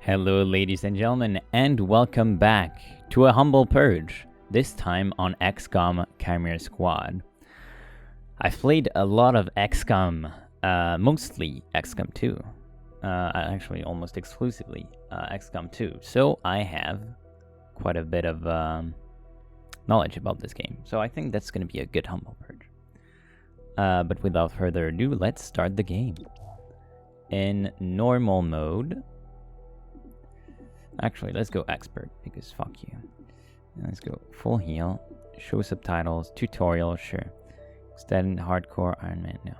Hello ladies and gentlemen, and welcome back to a humble purge, this time on XCOM Chimera Squad. I've played a lot of XCOM, mostly XCOM 2, actually almost exclusively XCOM 2, so I have quite a bit of knowledge about this game, so I think that's going to be a good humble purge. But without further ado, let's start the game. In normal mode... Actually, let's go expert, because fuck you. Let's go full heal, show subtitles, tutorial, sure. Extended hardcore, Iron Man, no.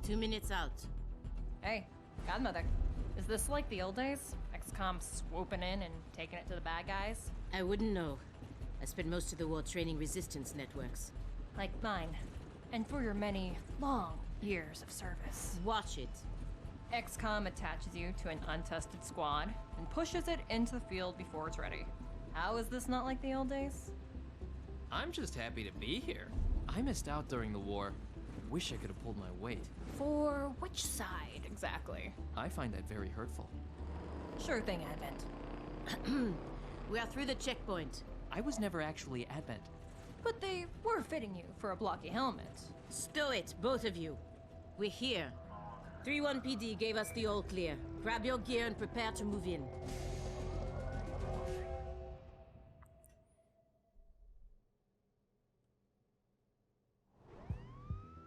2 minutes out. Hey, Godmother. Is this like the old days? XCOM swooping in and taking it to the bad guys? I wouldn't know. I spent most of the war training resistance networks. Like mine. And for your many, long years of service. Watch it. XCOM attaches you to an untested squad and pushes it into the field before it's ready. How is this not like the old days? I'm just happy to be here. I missed out during the war. Wish I could have pulled my weight. For which side, exactly? I find that very hurtful. Sure thing, Advent. We are through the checkpoint. I was never actually Advent. But they were fitting you for a blocky helmet. Stow it, both of you. We're here. 3-1 PD gave us the all clear. Grab your gear and prepare to move in.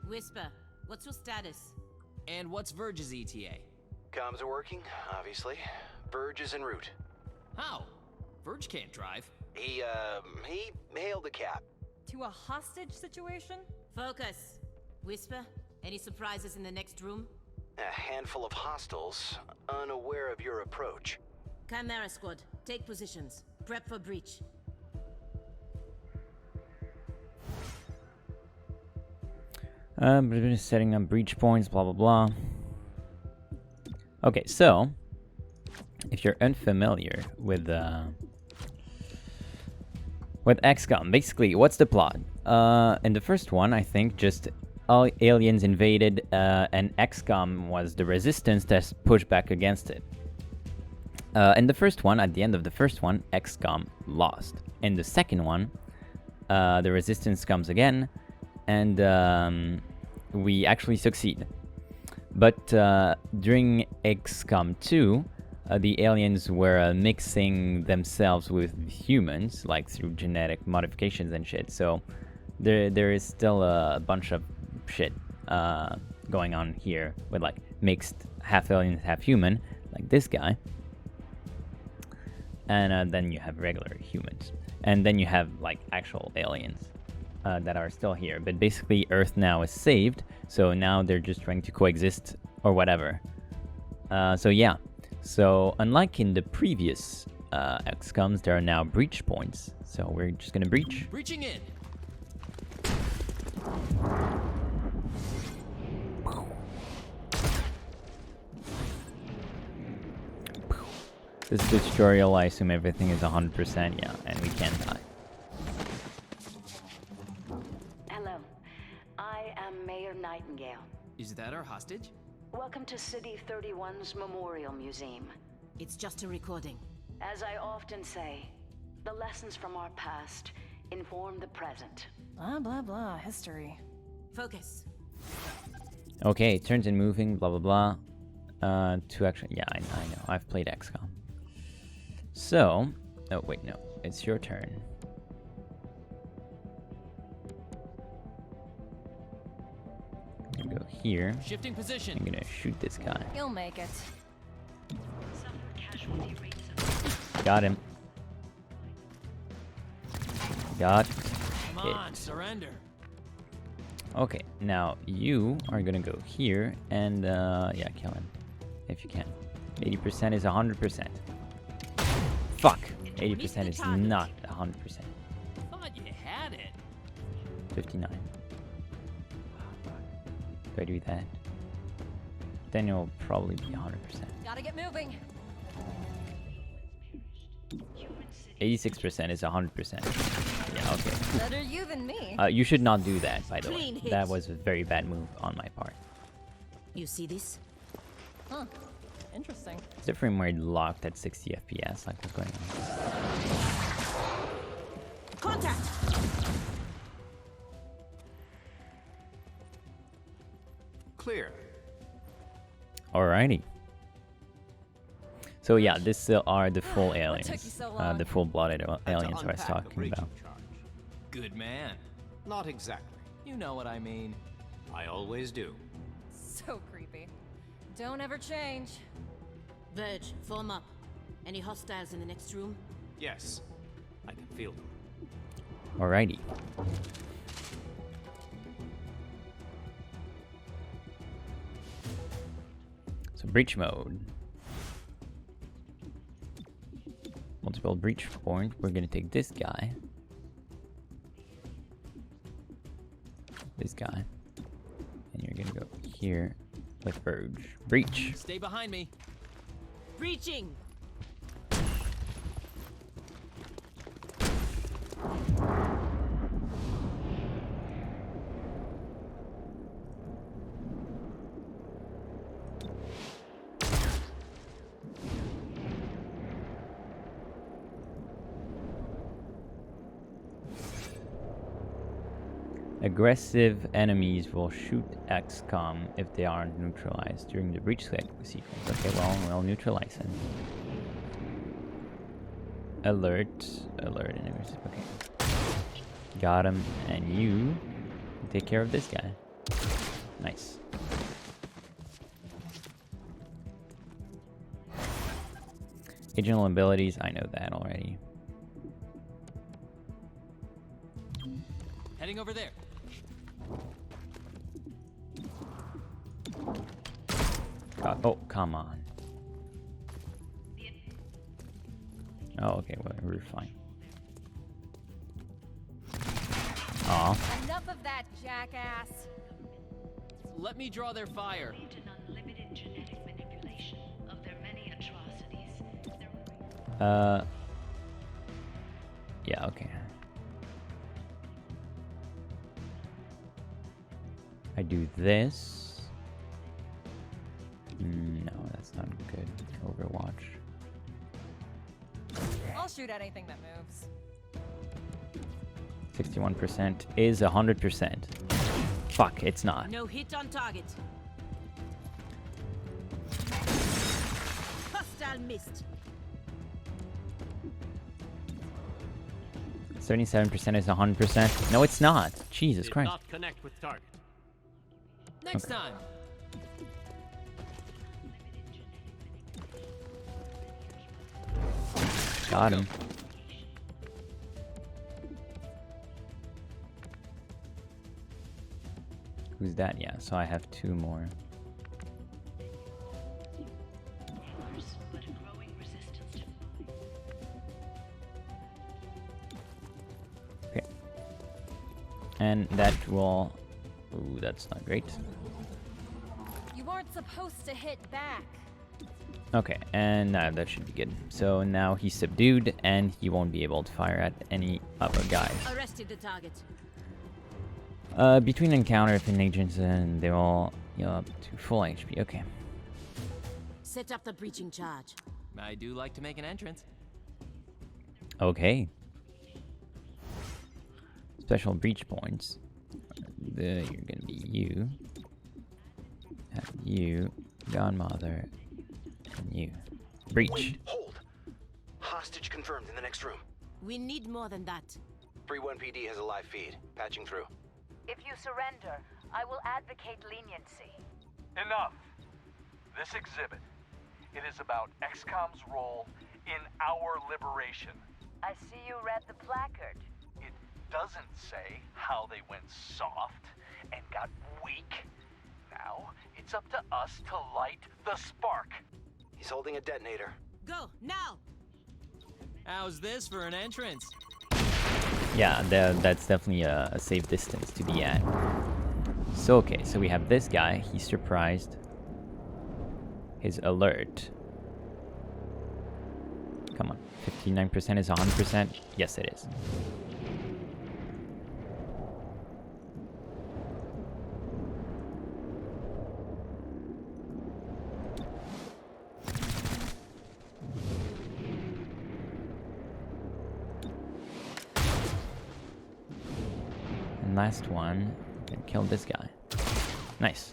Whisper, what's your status? And what's Verge's ETA? Comms are working, obviously. Purge is en route. How? Verge can't drive. He hailed a cab. To a hostage situation? Focus. Whisper, any surprises in the next room? A handful of hostiles, unaware of your approach. Chimera squad, take positions. Prep for breach. Setting up breach points, blah blah blah. Okay, so if you're unfamiliar with XCOM, basically, what's the plot? In the first one, I think just all aliens invaded, and XCOM was the resistance that pushed back against it. In the first one, at the end of the first one, XCOM lost. In the second one, the resistance comes again, and we actually succeed. But during XCOM 2, the aliens were mixing themselves with humans, like through genetic modifications and shit. So there is still a bunch of shit going on here with like mixed half alien, half human, like this guy. And then you have regular humans. And then you have like actual aliens that are still here. But basically Earth now is saved, so now they're just trying to coexist or whatever. So yeah. So, unlike in the previous XCOMs, there are now breach points. So, we're just gonna breach. Breaching in! This is the tutorial, I assume everything is 100%, yeah, and we can't die. Hello, I am Mayor Nightingale. Is that our hostage? Welcome to City 31's Memorial Museum. It's just a recording. As I often say, the lessons from our past inform the present. Blah, blah, blah. History. Focus. Okay, turns and moving, blah blah blah. To actually, yeah, I know, I've played XCOM. So, oh wait, no, it's your turn. I'm gonna go here. Shifting position. I'm gonna shoot this guy. You'll make it. Got him. Got Come on, it. surrender. Okay, now you are gonna go here and yeah, kill him if you can. 80% is 100%. Fuck. 80% is not 100%. Thought you had it. 59. Do I do that? Then it'll probably be 100%. Gotta get moving. Human city 86% is 100%. Yeah, okay. Better you than me. You should not do that, by the way. Clean hit. That was a very bad move on my part. You see this? Huh. Interesting. Is the frame rate locked at 60 FPS? Like, what's going on? Contact! Clear. Alrighty. So yeah, this are the full took you aliens. so long? The full-blooded Had to aliens I was unpack the talking breaching about. charge. Good man. Not exactly. You know what I mean. I always do. So creepy. Don't ever change. Verge, form up. Any hostiles in the next room? Yes, I can feel them. Alrighty. So breach mode. Multiple breach point. We're gonna take this guy. This guy. And you're gonna go here with Purge. Breach. Stay behind me. Breaching! Aggressive enemies will shoot XCOM if they aren't neutralized during the breach sequence. Okay, well, we'll neutralize him. Alert. Alert enemies. Okay. Got him. And you take care of this guy. Nice. Agent abilities, I know that already. Heading over there. God, oh, come on. Oh, okay, well, we're fine. Aw. Enough of that, jackass. Let me draw their fire. An unlimited genetic manipulation of their many atrocities. Yeah, okay. I do this. No, that's not good. Overwatch. I'll shoot at anything that moves. 61% is 100%. Fuck, it's not. No hit on target. Hostile missed. 77% is 100%. No, it's not. Jesus Did Christ. not connect with target. Next time. Got him. Who's that? Yeah, so I have two more. But a growing resistance to Okay. And that will... Ooh, that's not great. You weren't supposed to hit back. Okay, and that should be good. So now he's subdued, and he won't be able to fire at any other guys. Arrested the target. Between encounter, if an agent's in, they will heal up to full HP. Okay. Set up the breaching charge. I do like to make an entrance. Okay. Special breach points. You're gonna be you. Have you, Godmother, and you. Breach. Hold! Hostage confirmed in the next room. We need more than that. 3-1 PD has a live feed. Patching through. If you surrender, I will advocate leniency. Enough. This exhibit, it is about XCOM's role in our liberation. I see you read the placard. It doesn't say how they went soft and got weak. Now, it's up to us to light the spark. He's holding a detonator. Go, now! How's this for an entrance? Yeah, that's definitely a safe distance to be at. So, okay, so we have this guy. He's surprised. His alert. Come on. 59% is 100%. Yes, it is. And last one. Gonna kill this guy. Nice.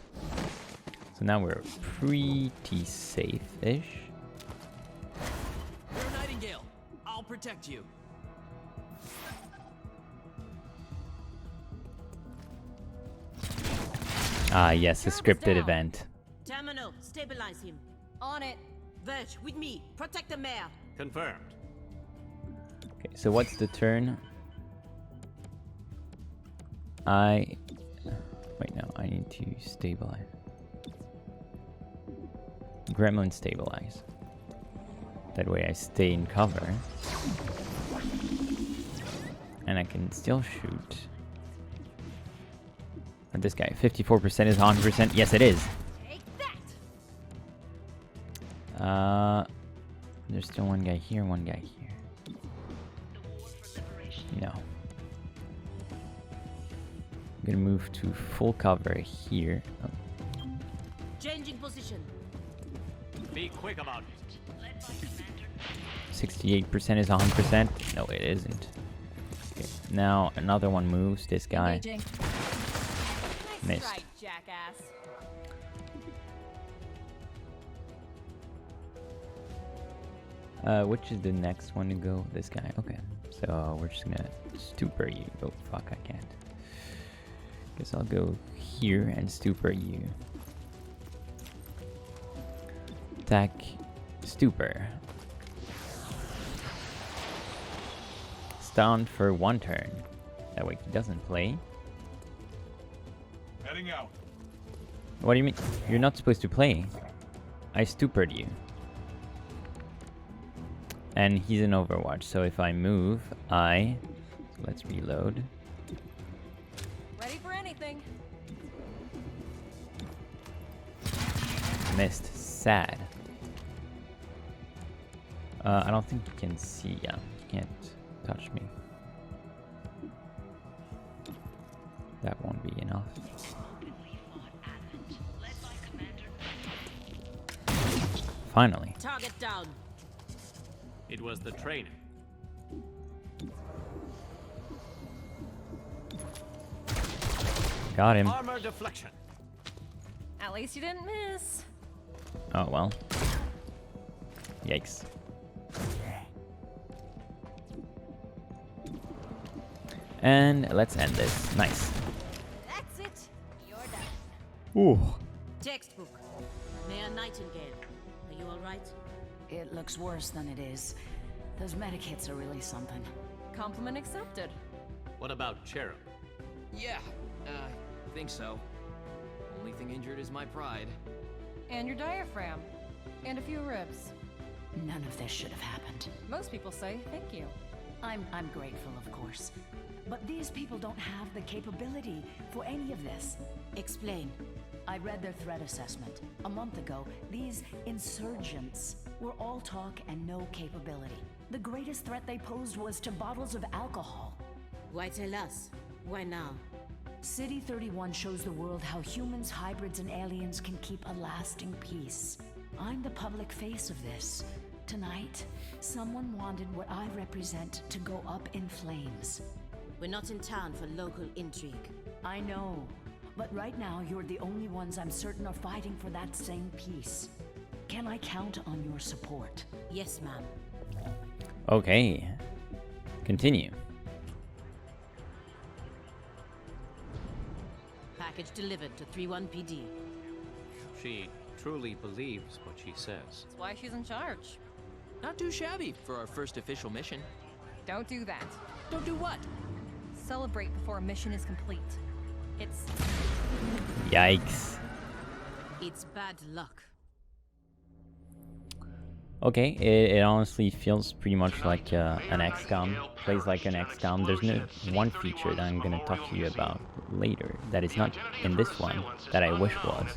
So now we're pretty safe-ish. You're a Nightingale. I'll protect you. Ah, yes, a Turret's scripted down. event. Terminal, stabilize him. On it. Verge, with me. Protect the mayor. Confirmed. Okay, so what's the turn? Wait, no, I need to stabilize. Gremlin stabilize. That way I stay in cover. And I can still shoot. But this guy, 54% is 100%. Yes, it is. Take that. There's still one guy here, one guy here. No. I'm gonna move to full cover here. Oh, Changing position. Be quick about it. 68% is 100%. No, it isn't. Okay, now another one moves. This guy. Engaging. Nice Missed. strike, jackass. Which is the next one to go? This guy. Okay. So we're just gonna stupor you. Oh fuck, I can't. Guess I'll go here and stupor you. Attack, stupor. Stunned for one turn. That way he doesn't play. Heading out. What do you mean? You're not supposed to play. I stupored you. And he's in Overwatch, so if I move, let's reload. Ready for anything. Missed. Sad. I don't think you can see. Yeah, you can't touch me. That won't be enough. Finally. Target down. It was the training. Got him. Armor deflection. At least you didn't miss. Oh well. Yikes. And let's end this. Nice. That's it. You're done. Ooh. Textbook. Mayor Nightingale. Are you alright? It looks worse than it is. Those medikits are really something. Compliment accepted. What about Cherub? Yeah, I think so. Only thing injured is my pride. And your diaphragm. And a few ribs. None of this should have happened. Most people say thank you. I'm grateful, of course. But these people don't have the capability for any of this. Explain. I read their threat assessment. A month ago, these insurgents were all talk and no capability. The greatest threat they posed was to bottles of alcohol. Why tell us? Why now? City 31 shows the world how humans, hybrids, and aliens can keep a lasting peace. I'm the public face of this. Tonight, someone wanted what I represent to go up in flames. We're not in town for local intrigue. I know, but right now you're the only ones I'm certain are fighting for that same peace. Can I count on your support? Yes, ma'am. Okay. Continue. Package delivered to 31 PD. She truly believes what she says. That's why she's in charge. Not too shabby for our first official mission. Don't do that. Don't do what? Celebrate before a mission is complete. It's Yikes. It's bad luck. Okay, it honestly feels pretty much like an XCOM. Plays like an XCOM. There's no one feature that I'm gonna talk to you about later that is not in this one that I wish was.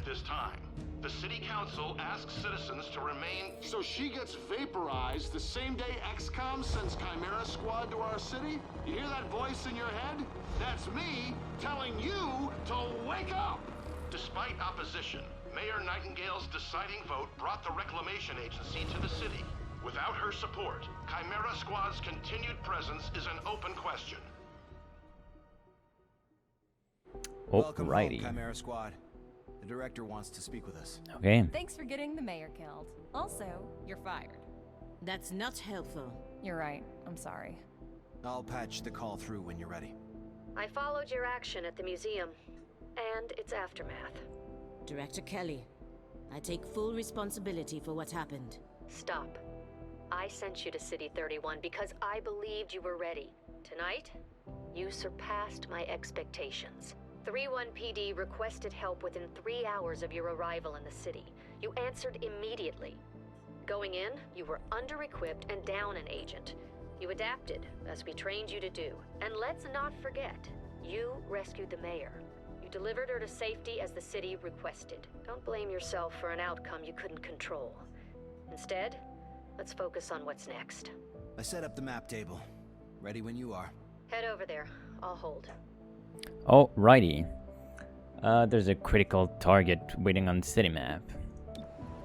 The city council asks citizens to remain... So she gets vaporized the same day XCOM sends Chimera Squad to our city? You hear that voice in your head? That's me telling you to wake up! Despite opposition, Mayor Nightingale's deciding vote brought the Reclamation Agency to the city. Without her support, Chimera Squad's continued presence is an open question. Welcome home, Alrighty. Chimera Squad. The director wants to speak with us. Okay. Thanks for getting the mayor killed. Also, you're fired. That's not helpful. You're right. I'm sorry. I'll patch the call through when you're ready. I followed your action at the museum and its aftermath. Director Kelly, I take full responsibility for what happened. Stop. I sent you to City 31 because I believed you were ready. Tonight, you surpassed my expectations. 3-1 PD requested help within 3 hours of your arrival in the city. You answered immediately. Going in, you were under-equipped and down an agent. You adapted, as we trained you to do. And let's not forget, you rescued the mayor. You delivered her to safety as the city requested. Don't blame yourself for an outcome you couldn't control. Instead, let's focus on what's next. I set up the map table. Ready when you are. Head over there. I'll hold. Alrighty. There's a critical target waiting on the city map.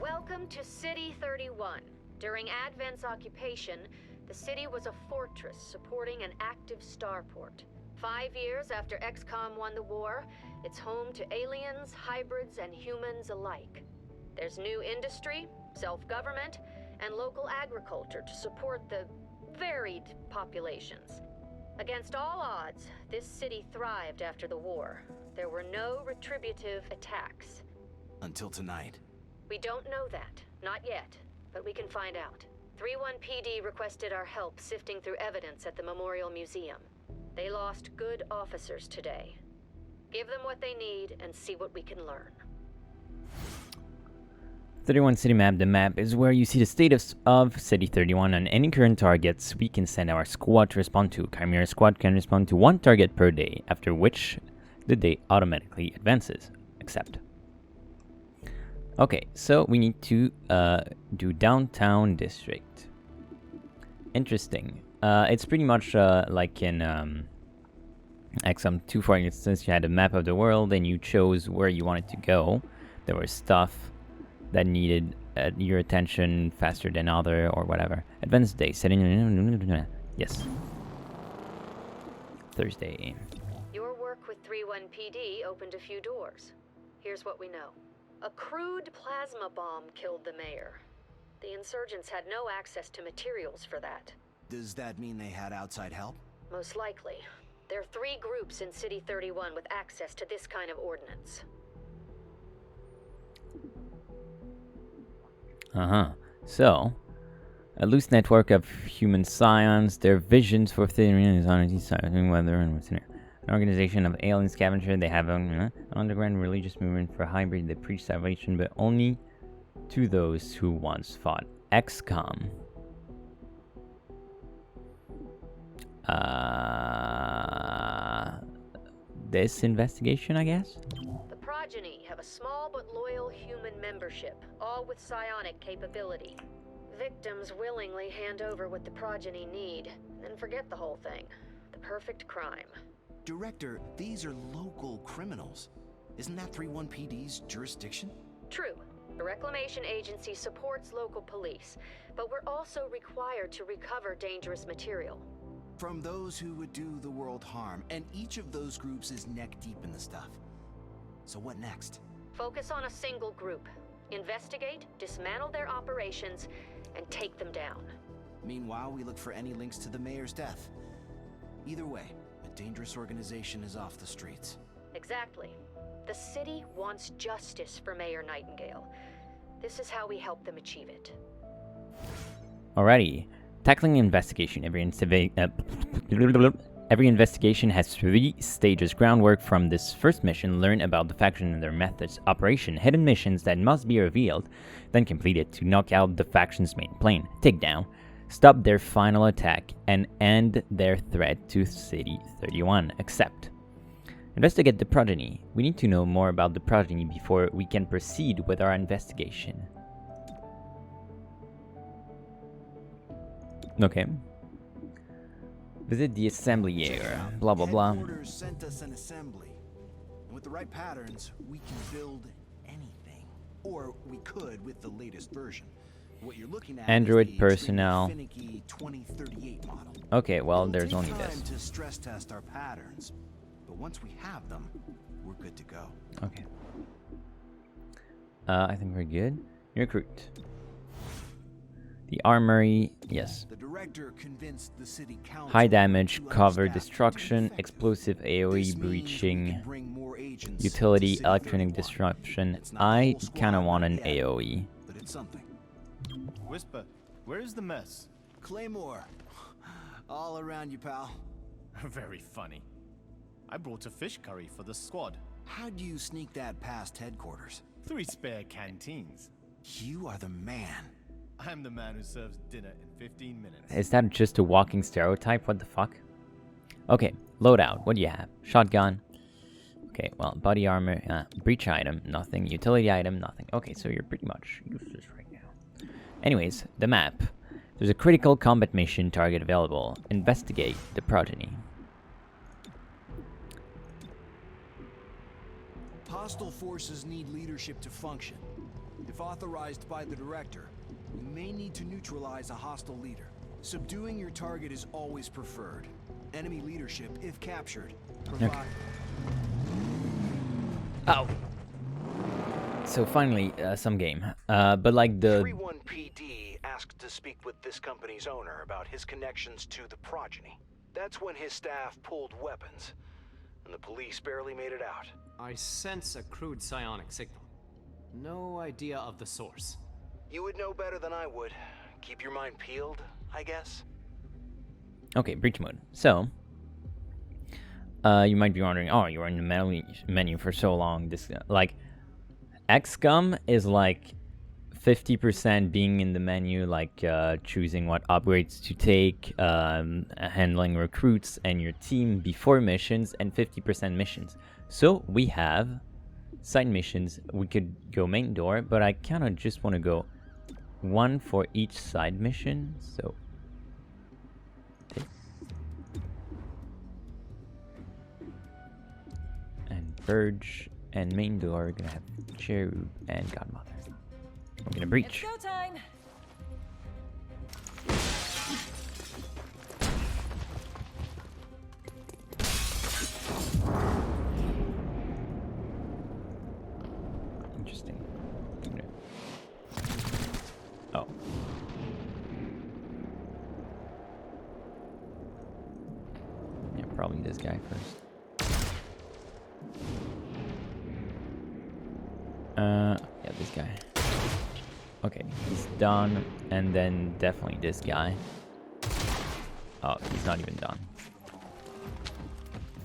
Welcome to City 31. During Advent's occupation, the city was a fortress supporting an active starport. 5 years after XCOM won the war, it's home to aliens, hybrids, and humans alike. There's new industry, self-government, and local agriculture to support the varied populations. Against all odds, this city thrived after the war. There were no retributive attacks. Until tonight. We don't know that. Not yet. But we can find out. 3-1 PD requested our help sifting through evidence at the Memorial Museum. They lost good officers today. Give them what they need and see what we can learn. 31 city map. The map is where you see the status of City 31 and any current targets we can send our squad to respond to. Chimera Squad can respond to 1 target per day, after which the day automatically advances. Accept. Okay, so we need to do downtown district. Interesting. It's pretty much like in XCOM 2, for instance. You had a map of the world and you chose where you wanted to go. There was stuff that needed your attention faster than other or whatever. Advanced day, setting... Yes. Thursday. Your work with 3-1 PD opened a few doors. Here's what we know. A crude plasma bomb killed the mayor. The insurgents had no access to materials for that. Does that mean they had outside help? Most likely. There are 3 groups in City 31 with access to this kind of ordnance. So, a loose network of human scions, their visions for theories on weather and what's in it. An organization of alien scavenger. They have an underground religious movement for hybrid. They preach salvation, but only to those who once fought XCOM. This investigation, I guess? The progeny have a small but loyal human membership, all with psionic capability. Victims willingly hand over what the progeny need, then forget the whole thing. The perfect crime. Director, these are local criminals. Isn't that 3-1 PD's jurisdiction? True. The Reclamation Agency supports local police, but we're also required to recover dangerous material. From those who would do the world harm, and each of those groups is neck deep in the stuff. So what next? Focus on a single group. Investigate, dismantle their operations, and take them down. Meanwhile, we look for any links to the mayor's death. Either way, a dangerous organization is off the streets. Exactly. The city wants justice for Mayor Nightingale. This is how we help them achieve it. Alrighty. Tackling investigation. Every investigation has 3 stages. Groundwork from this first mission. Learn about the faction and their methods. Operation. Hidden missions that must be revealed. Then complete it to knock out the faction's main plane. Take down. Stop their final attack and end their threat to City 31. Accept. Investigate the progeny. We need to know more about the progeny before we can proceed with our investigation. Okay. Visit the assembly area. Blah blah blah. Headquarters sent us an assembly. And with the right patterns, we can build anything. Or we could with the latest version. What you're looking at Android is the personnel. finicky 2038 model. Okay, well, It'll there's take only time this. to stress test our patterns, but once we have them, we're good to go. Okay. I think we're good. Recruit. The armory, yes. The director convinced the city council High damage, to cover, understaff destruction, effective. explosive This AoE means we breaching, can bring more agents utility, to electronic City 31. disruption. It's not the I whole squad kind of want an yet, AoE. but it's something. Whisper, where is the mess? Claymore, all around you, pal. Very funny. I brought a fish curry for the squad. How'd you sneak that past headquarters? 3 spare canteens. You are the man. I'm the man who serves dinner in 15 minutes. Is that just a walking stereotype? What the fuck? Okay, loadout. What do you have? Shotgun. Okay, well, body armor, breach item, nothing. Utility item, nothing. Okay, so you're pretty much useless right now. Anyways, the map. There's a critical combat mission target available. Investigate the progeny. Hostile forces need leadership to function. If authorized by the director, you may need to neutralize a hostile leader. Subduing your target is always preferred. Enemy leadership, if captured, provide... Oh. So finally, some game. But like the... 31 PD asked to speak with this company's owner about his connections to the progeny. That's when his staff pulled weapons, and the police barely made it out. I sense a crude psionic signal. No idea of the source. You would know better than I would. Keep your mind peeled, I guess. Okay, breach mode. So, you might be wondering, oh, you were in the menu for so long. This, like, XCOM is like 50% being in the menu, like choosing what upgrades to take, handling recruits and your team before missions, and 50% missions. So we have side missions. We could go main door, but I kind of just want to go one for each side mission. So this. And Purge and main door. We're gonna have Cherub and Godmother. We're gonna breach. It's go time. Interesting. Oh. Yeah, probably this guy first. Yeah, this guy. Okay, he's done, and then definitely this guy. Oh, he's not even done.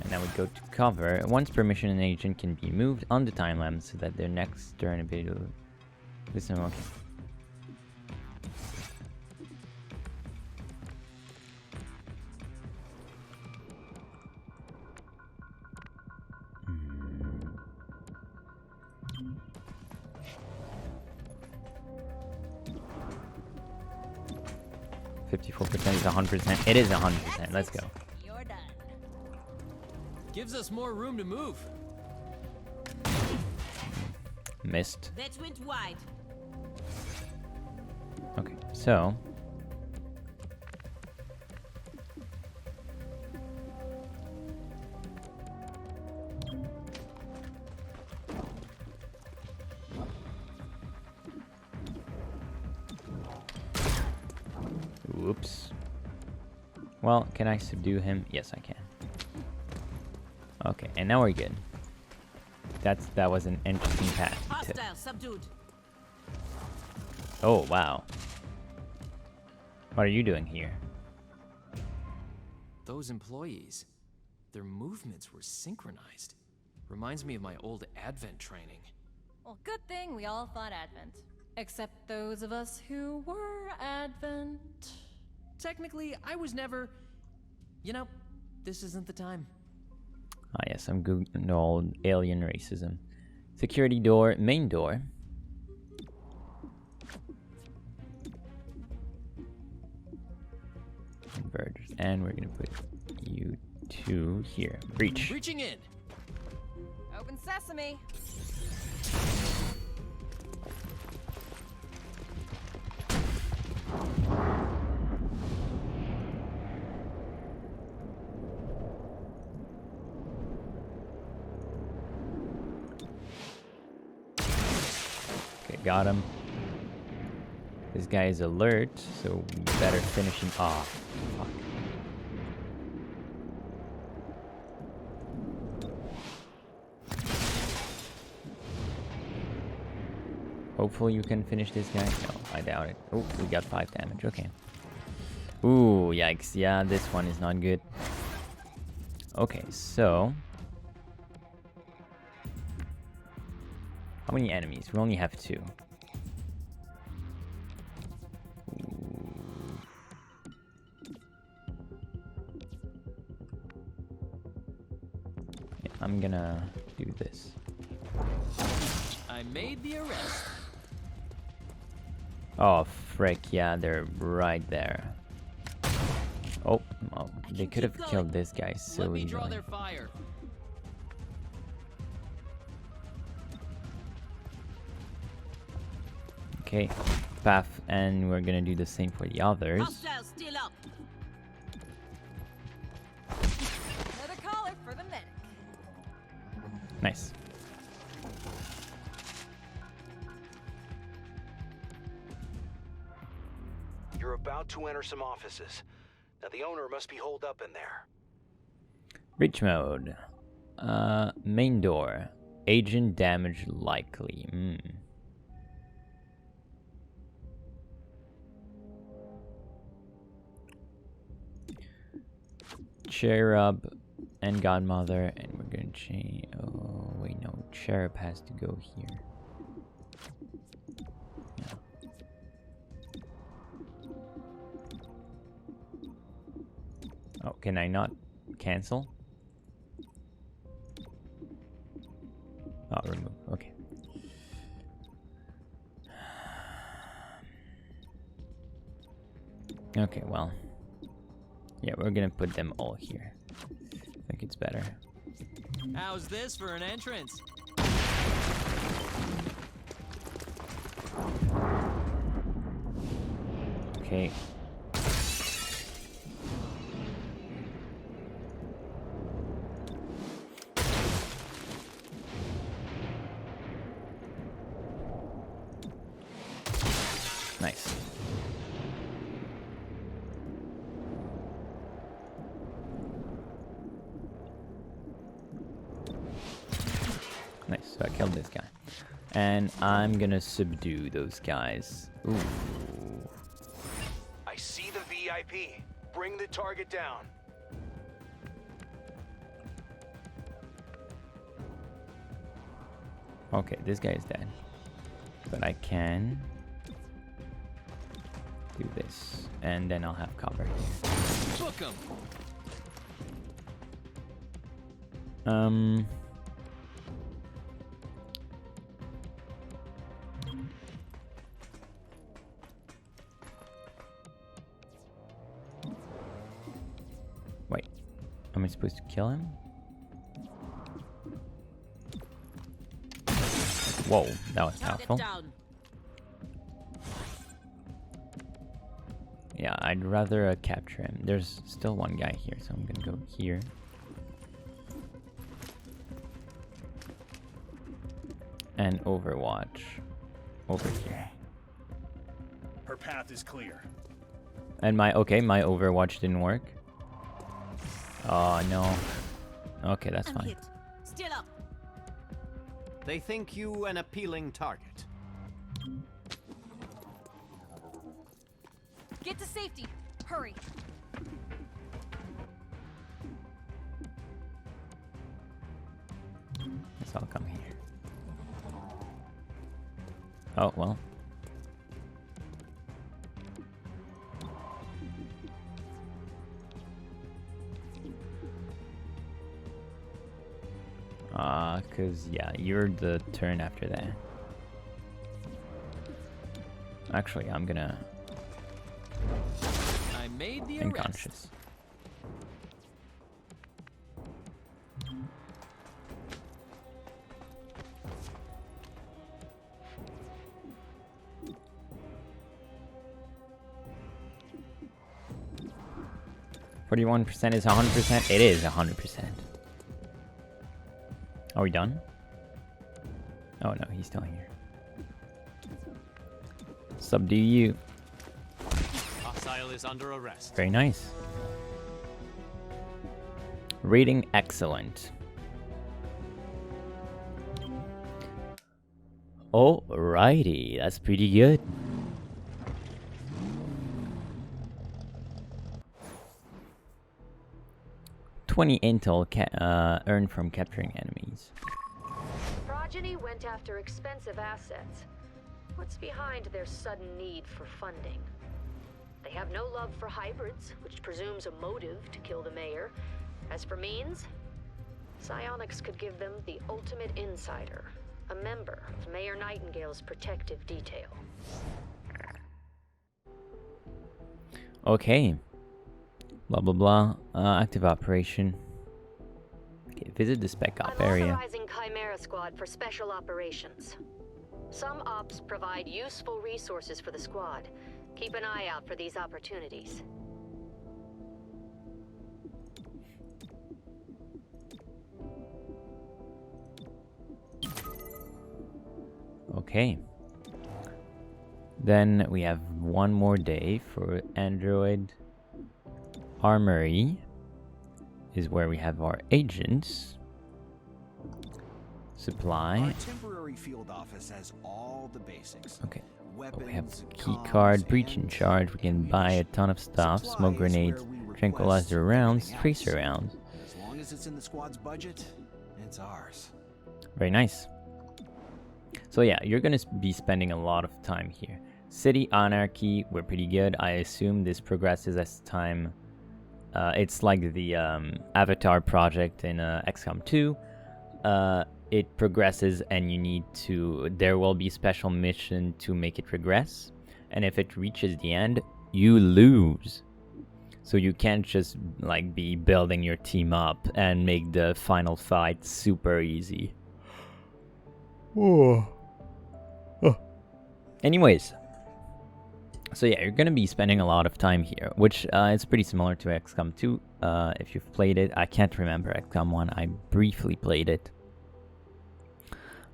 And now we go to cover. Once per mission, an agent can be moved on the timeline so that their next turn ability will... Listen, okay. %, is 100%. It is 100%. Let's go. You're done. Gives us more room to move. Missed. That went wide. Okay, so... Whoops. Well, can I subdue him? Yes, I can. Okay, and now we're good. That was an interesting path. Hostile subdued. Oh, wow. What are you doing here? Those employees, their movements were synchronized. Reminds me of my old Advent training. Well, good thing we all fought Advent. Except those of us who were Advent. Technically, I was never... You know, this isn't the time. Ah, yes, some good old alien racism. Security door, main door. Converge. And we're gonna put you two here. Breach. Reaching in. Open sesame. Okay, got him. This guy is alert, so we better finish him off. Fuck. Hopefully you can finish this guy. No, I doubt it. Oh, we got 5 damage. Okay. Ooh, yikes. Yeah, this one is not good. Okay, so... how many enemies? We only have 2. Yeah, I'm gonna do this. I made the arrest. Oh, frick, yeah, they're right there. Oh, oh they could have killed this guy so Let me easily. draw their fire. Okay, path, and we're gonna do the same for the others. Hostiles still up. Another caller for the medic. Nice. You're about to enter some offices. Now the owner must be holed up in there. Breach mode. Main door. Agent damage likely. Cherub and Godmother, and we're gonna change. Oh wait, no, Cherub has to go here. Yeah. Oh, can I not cancel? Oh, remove. Okay. Okay, well. Yeah, we're gonna put them all here. I think it's better. How's this for an entrance? Okay. Nice. Nice, so I killed this guy. And I'm gonna subdue those guys. Ooh. I see the VIP. Bring the target down. Okay, this guy is dead. But I can do this. And then I'll have cover here. Book 'em. Wait, am I supposed to kill him? Whoa, that was powerful. Yeah, I'd rather capture him. There's still one guy here, so I'm gonna go here. And Overwatch over here. Her path is clear. And my Overwatch didn't work. Oh no. Okay, that's fine. Still up. They think you an appealing target. Get to safety. Hurry. Guess I'll come here. Oh, well. Because, yeah, you're the turn after that. Actually, I'm gonna... I made the unconscious. 41% is 100%. It is 100%. Are we done? Oh no, he's still here. Subdue you. Hostile is under arrest. Very nice. Rating excellent. Alrighty, that's pretty good. $20 intel earned from capturing enemies. Progeny went after expensive assets. What's behind their sudden need for funding? They have no love for hybrids, which presumes a motive to kill the mayor. As for means, psionics could give them the ultimate insider, a member of Mayor Nightingale's protective detail. Okay. Blah blah blah. Active operation. Okay, visit the spec op area. Authorizing Chimera Squad for special operations. Some ops provide useful resources for the squad. Keep an eye out for these opportunities. Okay. Then we have one more day for Android. Armory is where we have our agents. Supply. Our temporary field office has all the basics. Okay. Weapons, we have key card, breach in charge. We can buy a ton of stuff: smoke grenades, tranquilizer rounds, tracer rounds. As long as it's in the squad's budget, it's ours. Very nice. So yeah, you're gonna be spending a lot of time here. City Anarchy, we're pretty good. I assume this progresses as time. It's like the Avatar project in XCOM 2. It progresses, and you need to. There will be special mission to make it regress, and if it reaches the end, you lose. So you can't just like be building your team up and make the final fight super easy. Oh. Anyways, so yeah, you're gonna be spending a lot of time here, which is pretty similar to XCOM 2. If you've played it, I can't remember XCOM 1. I briefly played it.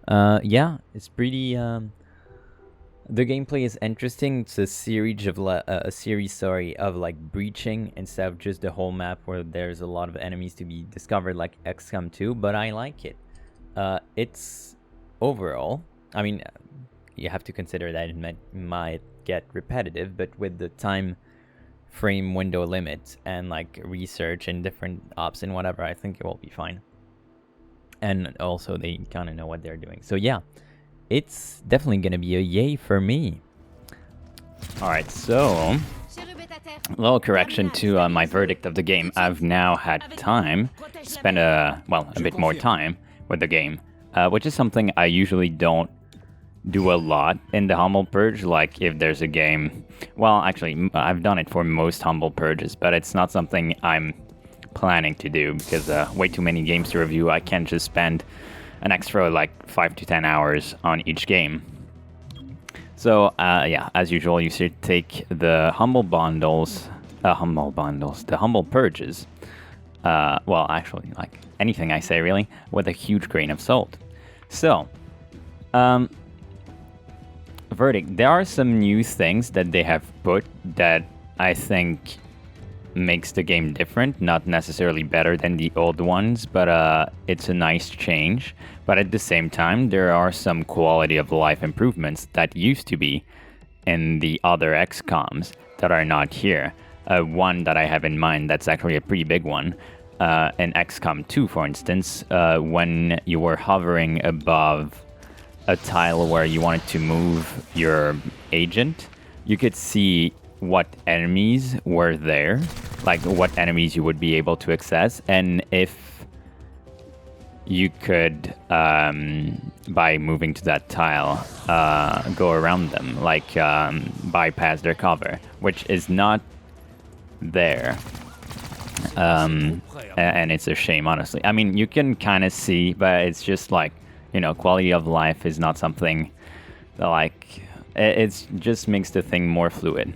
Yeah, it's pretty. The gameplay is interesting. It's a series of of like breaching instead of just the whole map where there's a lot of enemies to be discovered like XCOM 2. But I like it. It's overall. I mean, you have to consider that it might get repetitive, but with the time frame window limit and like research and different ops and whatever, I think it will be fine. And also they kind of know what they're doing. So yeah, it's definitely gonna be a yay for me. Alright, so a little correction to my verdict of the game. I've now had time to spend a bit more time with the game, which is something I usually don't do a lot in the Humble Purge. Like if there's a game, well, actually I've done it for most Humble Purges, but it's not something I'm planning to do because way too many games to review. I can't just spend an extra like 5 to 10 hours on each game. So yeah, as usual, you should take the Humble Bundles, the Humble Purges, well, actually, like anything I say really, with a huge grain of salt. So verdict, there are some new things that they have put that I think makes the game different, not necessarily better than the old ones, but it's a nice change. But at the same time, there are some quality of life improvements that used to be in the other XCOMs that are not here. One that I have in mind that's actually a pretty big one, in XCOM 2, for instance, when you were hovering above a tile where you wanted to move your agent, you could see what enemies were there, like what enemies you would be able to access, and if you could, by moving to that tile, go around them, like bypass their cover, which is not there. And it's a shame, honestly. I mean, you can kind of see, but it's just like, you know, quality of life is not something that, like, it just makes the thing more fluid.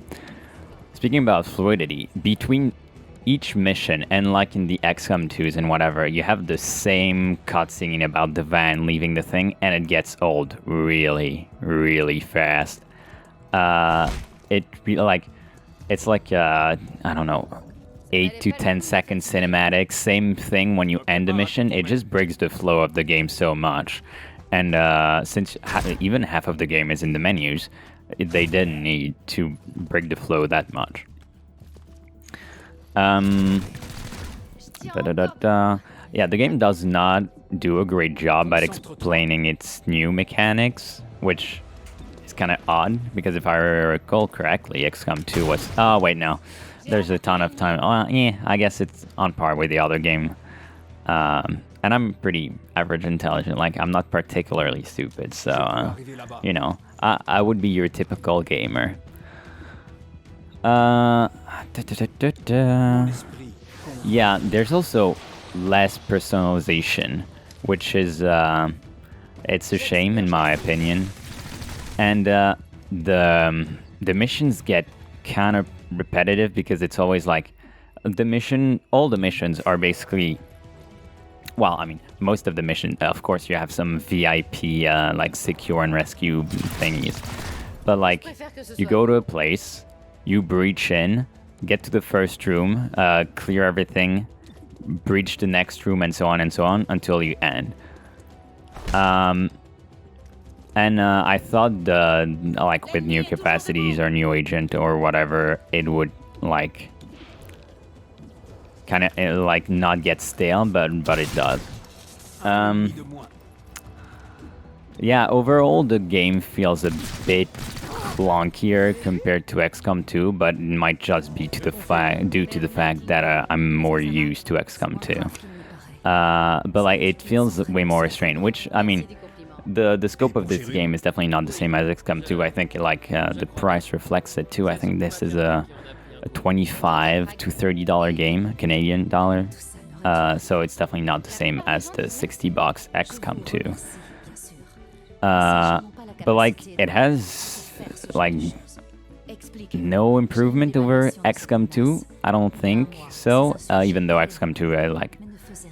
Speaking about fluidity, between each mission, and like in the XCOM 2s and whatever, you have the same cutscene about the van leaving the thing, and it gets old really, really fast. It's like I don't know, 8 to 10 second cinematics. Same thing when you end the mission. It just breaks the flow of the game so much. And since even half of the game is in the menus, they didn't need to break the flow that much. Yeah, the game does not do a great job at explaining its new mechanics, which is kind of odd, because if I recall correctly, XCOM 2 was... Oh, wait, no. There's a ton of time. Yeah, I guess it's on par with the other game. And I'm pretty average intelligent. Like, I'm not particularly stupid, so, you know, I would be your typical gamer. Yeah, there's also less personalization, which is, it's a shame in my opinion. And the missions get kind of repetitive, because it's always like all the missions are basically, well, I mean, most of the missions, of course, you have some VIP, like, secure and rescue thingies. But, like, you go to a place, you breach in, get to the first room, clear everything, breach the next room, and so on, until you end. And I thought like, with new capacities or new agent or whatever, it would, like, kind of, like, not get stale, but it does. Yeah, overall, the game feels a bit clunkier compared to XCOM 2, but it might just be due to the fact that I'm more used to XCOM 2. But, like, it feels way more restrained, which, I mean, the scope of this game is definitely not the same as XCOM 2. I think, like, the price reflects it too. I think this is a $25 to $30 game, Canadian dollar. So it's definitely not the same as the $60 XCOM 2. But, like, it has, like, no improvement over XCOM 2. I don't think so. Even though XCOM 2, like,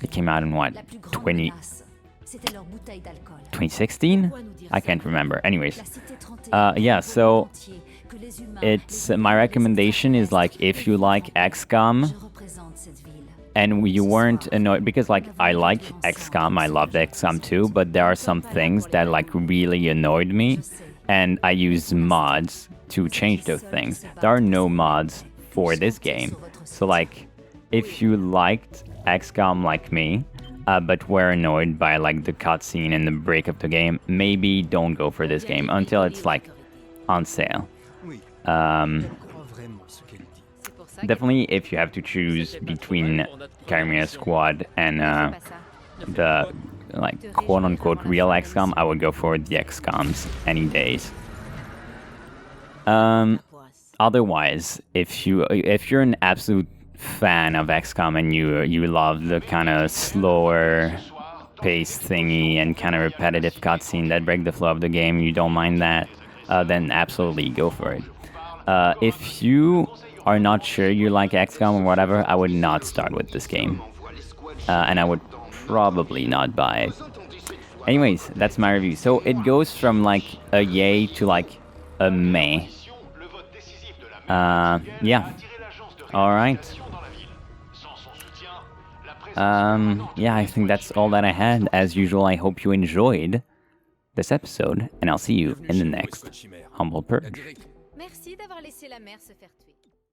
it came out in what, 2016? I can't remember. Anyways, yeah, so it's my recommendation is, like, if you like XCOM and you weren't annoyed, because, like, I like XCOM, I loved XCOM 2, but there are some things that, like, really annoyed me, and I use mods to change those things. There are no mods for this game, so, like, if you liked XCOM like me, but were annoyed by, like, the cutscene and the break of the game, maybe don't go for this game until it's, like, on sale. Definitely, if you have to choose between Chimera Squad and the, like, quote-unquote real XCOM, I would go for the XCOMs any days. Otherwise, if you're an absolute fan of XCOM and you love the kind of slower pace thingy and kind of repetitive cutscene that break the flow of the game, you don't mind that, then absolutely go for it. If you are not sure you like XCOM or whatever, I would not start with this game. And I would probably not buy it. Anyways, that's my review. So it goes from, like, a yay to, like, a meh. Yeah. Alright. Yeah, I think that's all that I had. As usual, I hope you enjoyed this episode, and I'll see you in the next Humble Purge. Merci d'avoir laissé la mer se faire tuer.